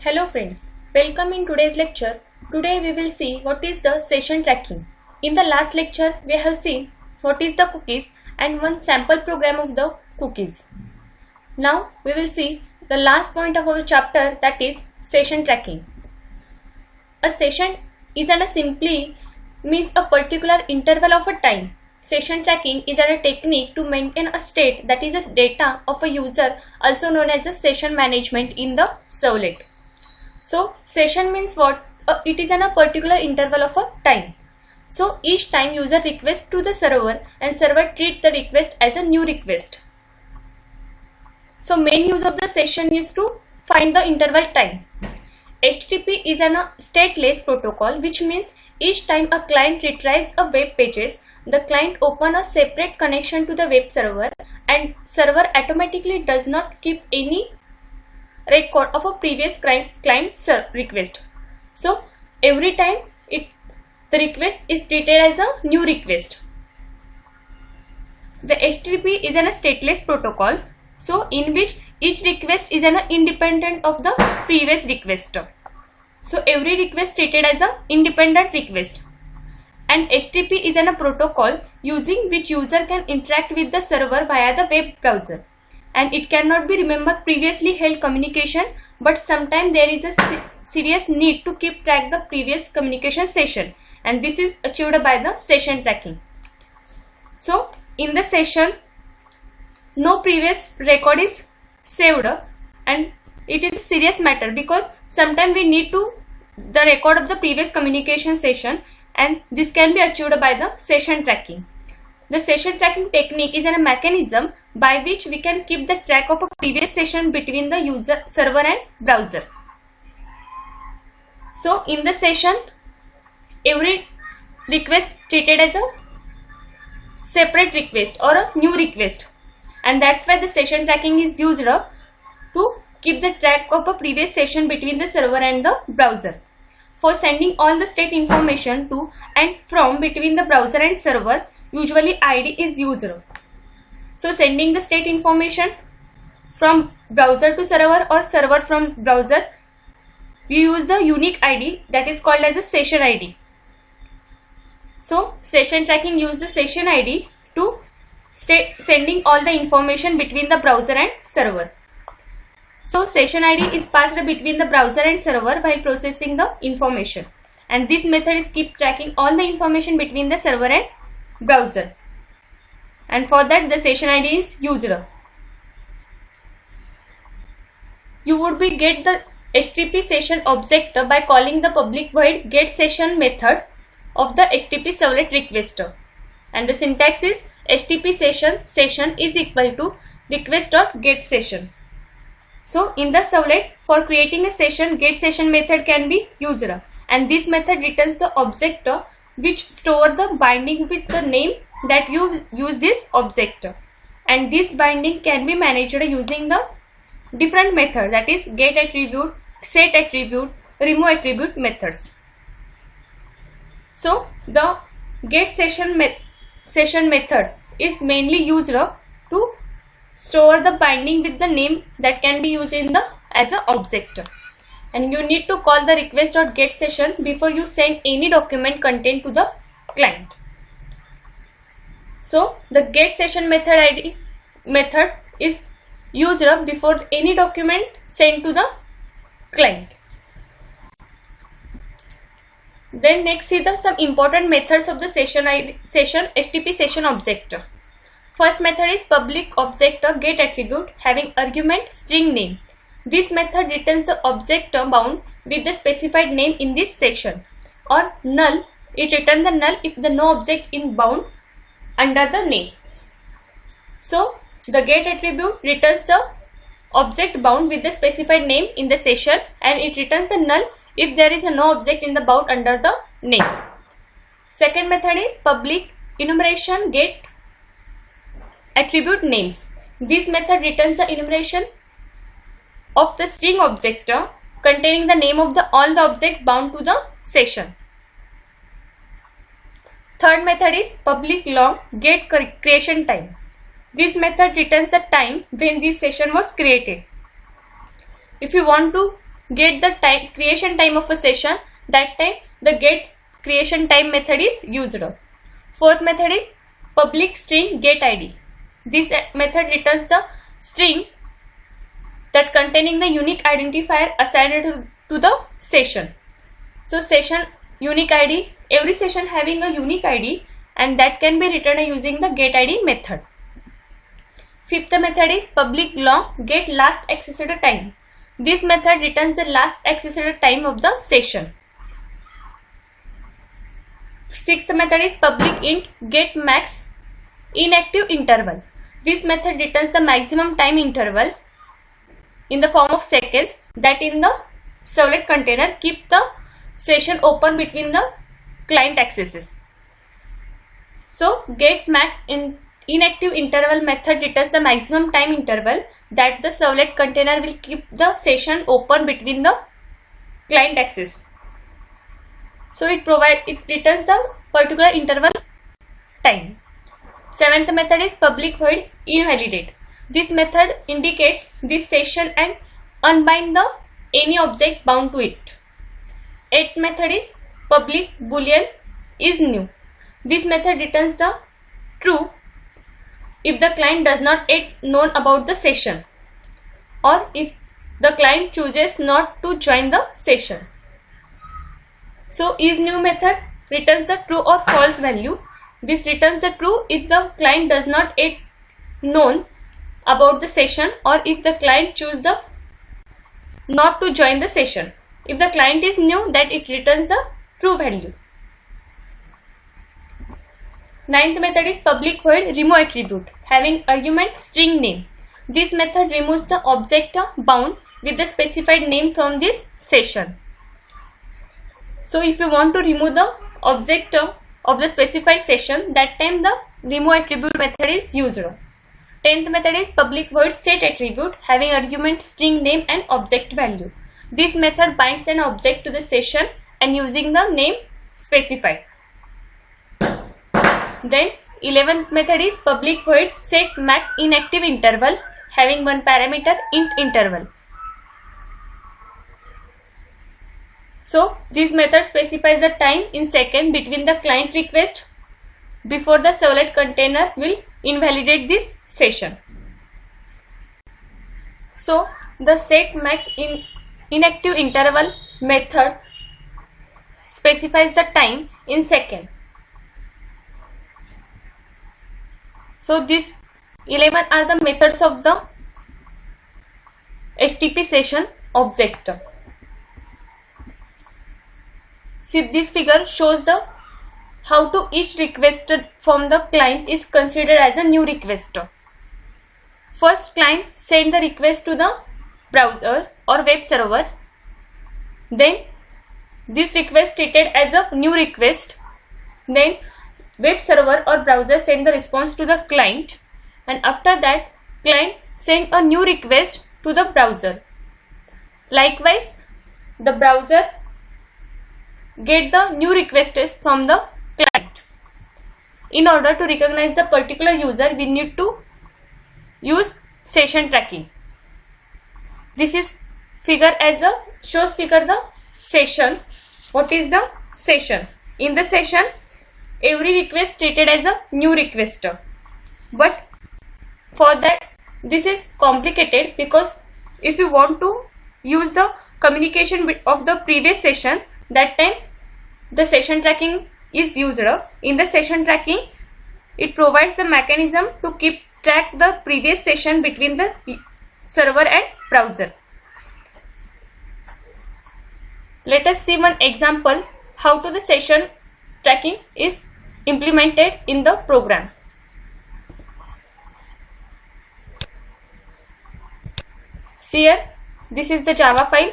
Hello friends, welcome in today's lecture. Today we will see what is the session tracking. In the last lecture we have seen what is the cookies and one sample program of the cookies. Now we will see the last point of our chapter, that is session tracking. A session is simply means a particular interval of a time. Session tracking is a technique to maintain a state, that is a data of a user, also known as a session management in the servlet. So session means what? It is in a particular interval of a time. So each time user requests to the server and server treats the request as a new request. So main use of the session is to find the interval time. HTTP is a stateless protocol, which means each time a client retrieves a web pages, the client opens a separate connection to the web server and server automatically does not keep any record of a previous client request. So every time the request is treated as a new request. The HTTP is a stateless protocol, so in which each request is independent of the previous request. So every request treated as an independent request. And HTTP is a protocol using which user can interact with the server via the web browser. And it cannot be remembered previously held communication, but sometimes there is a serious need to keep track the previous communication session, and this is achieved by the session tracking. So in the session no previous record is saved, and it is a serious matter because sometimes we need to the record of the previous communication session, and this can be achieved by the session tracking. The session tracking technique is a mechanism by which we can keep the track of a previous session between the user server and browser. So in the session every request treated as a separate request or a new request, and that's why the session tracking is used to keep the track of a previous session between the server and the browser. For sending all the state information to and from between the browser and server, usually ID is used. So sending the state information from browser to server or server from browser, we use the unique ID that is called as a session ID. So session tracking use the session ID to sending all the information between the browser and server. So session ID is passed between the browser and server while processing the information, and this method is keep tracking all the information between the server and browser, and for that the session ID is used. You would be get the HTTP session object by calling the public void get session method of the HTTP servlet requester, and the syntax is HTTP session is equal to request.getSession. So in the servlet, for creating a session, getSession method can be used, and this method returns the object which store the binding with the name that you use this object, and this binding can be managed using the different method, that is get attribute, set attribute, remove attribute methods. So the get session method is mainly used to store the binding with the name that can be used in the as an object, and you need to call the request.getSession before you send any document content to the client. So the getSession method is used before any document sent to the client. Then next is some important methods of the session HTTP session object. First method is public object get attribute having argument string name. This method returns the object bound with the specified name in this section, or null. It returns the null if the no object is bound under the name. So the get attribute returns the object bound with the specified name in the session, and it returns the null if there is no object in the bound under the name. Second method is public enumeration get attribute names. This method returns the enumeration of the string object containing the name of all the object bound to the session. Third method is public long get creation time. This method returns the time when this session was created. If you want to get the creation time of a session, that time the get creation time method is used. Fourth method is public string get id. This method returns the string that containing the unique identifier assigned to the session. So session unique id, every session having a unique id, and that can be returned using the get id method. Fifth method is public long get last accessed time. This method returns the last accessed time of the session. Sixth method is public int get max inactive interval. This method returns the maximum time interval in the form of seconds that in the servlet container keep the session open between the client accesses. So get max inactive interval method returns the maximum time interval that the servlet container will keep the session open between the client access. So it returns the particular interval time. Seventh method is public void invalidate. This method indicates this session and unbind the any object bound to it. Eighth method is public boolean is new. This method returns the true if the client does not yet know about the session, or if the client chooses not to join the session. So is new method returns the true or false value. This returns the true if the client does not yet know about the session, or if the client chooses not to join the session. If the client is new, that it returns the true value. Ninth method is public void remove attribute having argument string name. This method removes the object bound with the specified name from this session. So if you want to remove the object of the specified session, that time the remove attribute method is used. 10th method is public void set attribute having argument string name and object value. This method binds an object to the session and using the name specified. Then 11th method is public void set max inactive interval having one parameter int interval. So this method specifies the time in second between the client request before the servlet container will invalidate this session. So the set max inactive interval method specifies the time in second. So these 11 are the methods of the HTTP session object. See, this figure shows the how to each request from the client is considered as a new request. First, client send the request to the browser or web server. Then this request treated as a new request. Then web server or browser send the response to the client, and after that client send a new request to the browser. Likewise, the browser get the new requests from the client. In order to recognize the particular user, we need to use session tracking. This is figure as a shows figure the session. What is the session? In the session, every request treated as a new request. But for that, this is complicated because if you want to use the communication of the previous session, that time the session tracking is used. In the session tracking, it provides the mechanism to keep track the previous session between the server and browser. Let us see one example how to the session tracking is implemented in the program. See here, this is the Java file.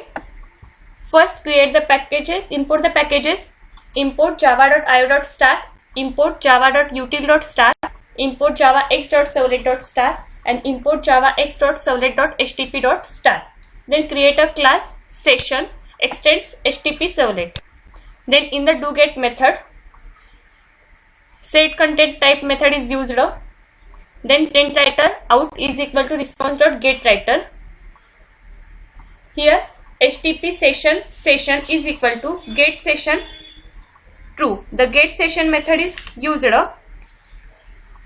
First, create the packages, import the packages, import java.io.star, import java.util.star, import javax.servlet.star, and import javax.servlet.htp.star. Then create a class session extends HTTP servlet. Then in the doGet method, set content type method is used. Then print writer out is equal to response.getWriter. Here HTTP session is equal to get session true. The get session method is used.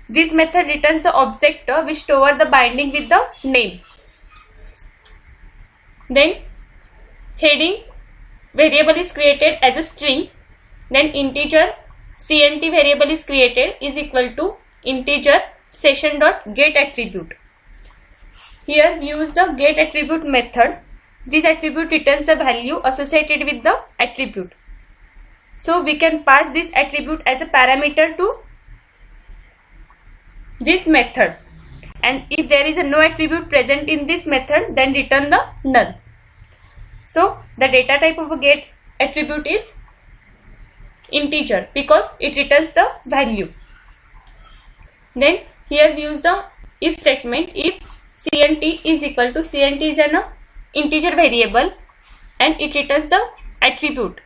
This method returns the object which store the binding with the name. Then heading variable is created as a string. Then integer CNT variable is created is equal to integer session.get attribute. Here we use the get attribute method. This attribute returns the value associated with the attribute. So we can pass this attribute as a parameter to this method, and if there is a no attribute present in this method, then return the null. So the data type of a get attribute is integer because it returns the value. Then here we use the if statement. If CNT is equal to, CNT is an integer variable and it returns the attribute.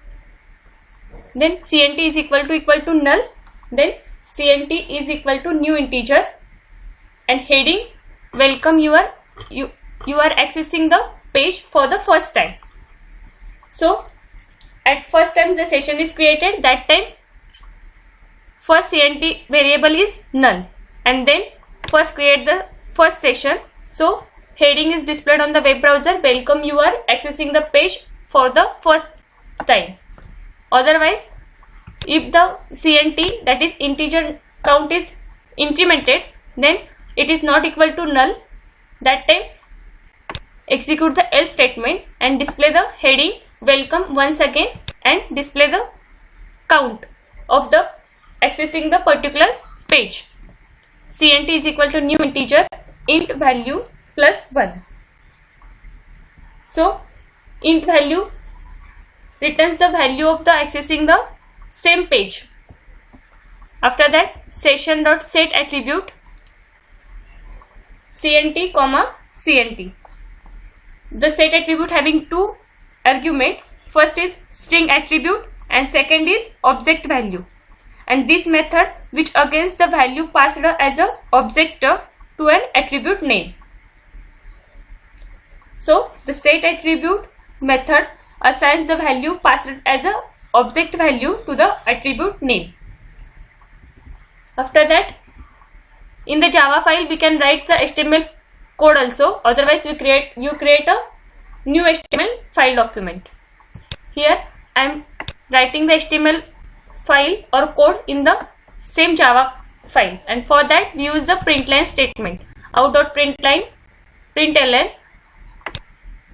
Then CNT is equal to null. Then CNT is equal to new integer, and heading welcome, you are accessing the page for the first time. So at first time the session is created, that time first CNT variable is null, and then first create the first session. So heading is displayed on the web browser, welcome, you are accessing the page for the first time. Otherwise, if the CNT, that is integer count, is incremented, then it is not equal to null. That time execute the else statement and display the heading welcome once again and display the count of the accessing the particular page. CNT is equal to new integer int value plus 1. So int value returns the value of the accessing the same page. After that, session.set attribute CNT comma CNT. The set attribute having two argument. First is string attribute and second is object value. And this method which against the value passed as a object to an attribute name. So the set attribute method assigns the value passed as a object value to the attribute name. After that, in the Java file we can write the HTML code also. Otherwise you create a new HTML file document. Here I am writing the HTML file or code in the same Java file, and for that we use the println statement. Out.println, println,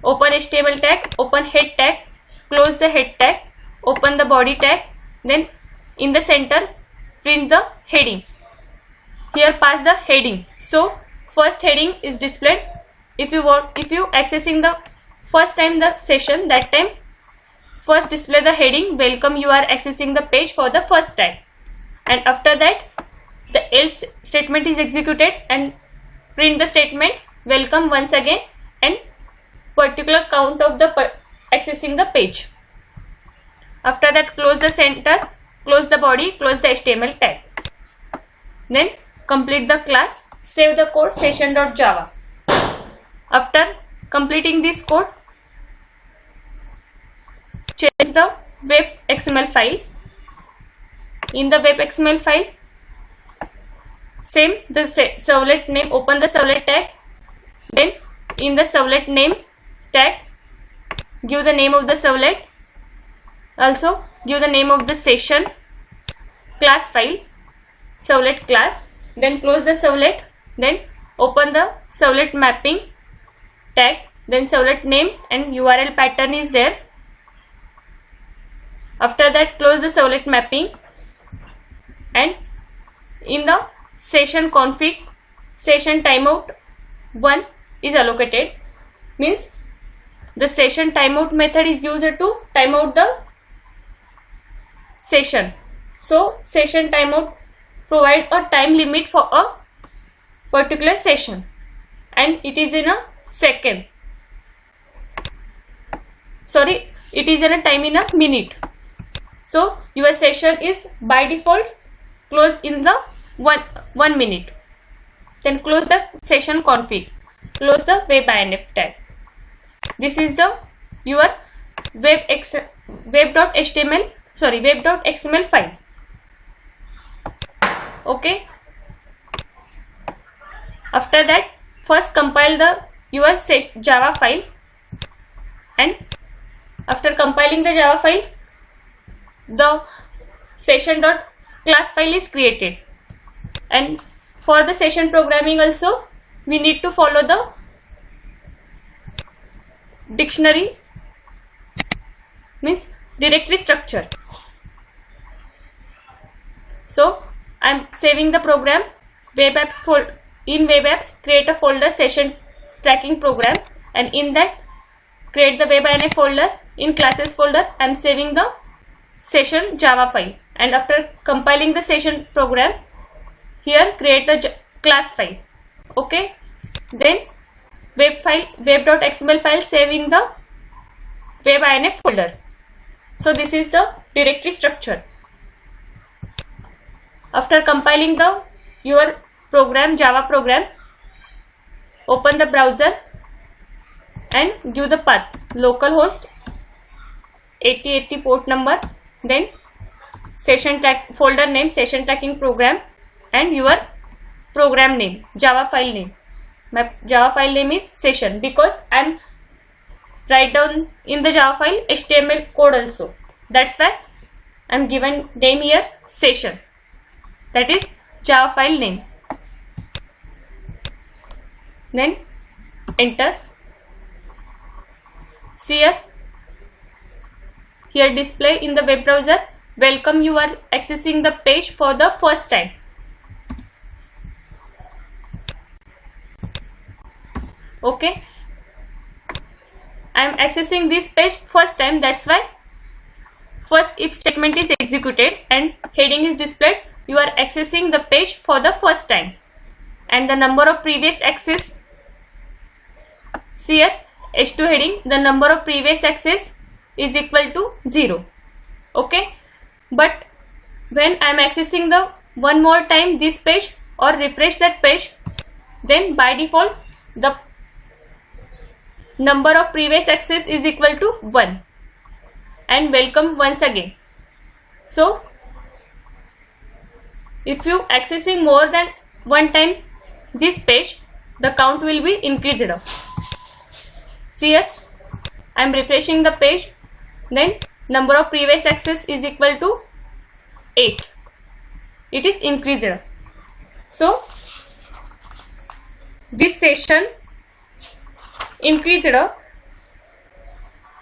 open HTML tag, open head tag, close the head tag, open the body tag, then in the center print the heading. Here pass the heading. So first heading is displayed. If you accessing the first time the session, that time first display the heading welcome, you are accessing the page for the first time, and after that the else statement is executed and print the statement welcome once again and particular count of the accessing the page. After that, close the center, close the body, close the HTML tag. Then complete the class, save the code session.java. After completing this code, change the web XML file. In the web XML file, same the servlet name, open the servlet tag, then in the servlet name tag give the name of the servlet, also give the name of the session class file, servlet class, then close the servlet, then open the servlet mapping tag, then servlet name and URL pattern is there. After that, close the servlet mapping, and in the session config, session timeout 1 is allocated, means the session timeout method is used to timeout the session. So session timeout provide a time limit for a particular session, and it is in a second. Sorry, it is in a time in a minute. So your session is by default close in the 1 minute. Then close the session config, close the web INF tag. This is the your web.xml file. Okay. After that, first compile your Java file, and after compiling the Java file, the session.class file is created. And for the session programming also, we need to follow the dictionary, means directory structure. So I am saving the program web apps in web apps, create a folder session tracking program, and in that create the web.ini folder. In classes folder I am saving the session Java file, and after compiling the session program, here create the class file. Okay. Then web.xml file save in the web.ini folder. So this is the directory structure. After compiling your program, Java program, open the browser and give the path localhost 8080 port number, then folder name session tracking program, and your program name, Java file name. My Java file name is session because I am write down in the Java file HTML code also. That's why I am given name here session. That is Java file name. Then enter. See here display in the web browser, welcome, you are accessing the page for the first time. Okay, I am accessing this page first time, that's why first if statement is executed and heading is displayed, you are accessing the page for the first time, and the number of previous access, see here H2 heading, the number of previous access is equal to 0. Okay, but when I am accessing the one more time this page or refresh that page, then by default the number of previous access is equal to 1 and welcome once again. So if you accessing more than one time this page, the count will be increased. See here I am refreshing the page, then number of previous access is equal to 8. It is increased. So this session increased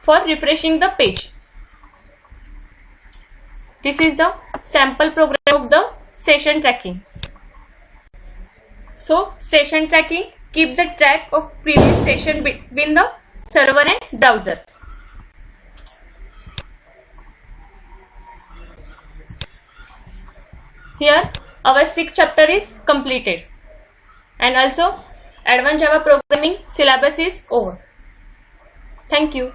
for refreshing the page. This is the sample program of the session tracking. So session tracking keep the track of previous session between the server and browser. Here our 6th chapter is completed, and also Advanced Java Programming syllabus is over. Thank you.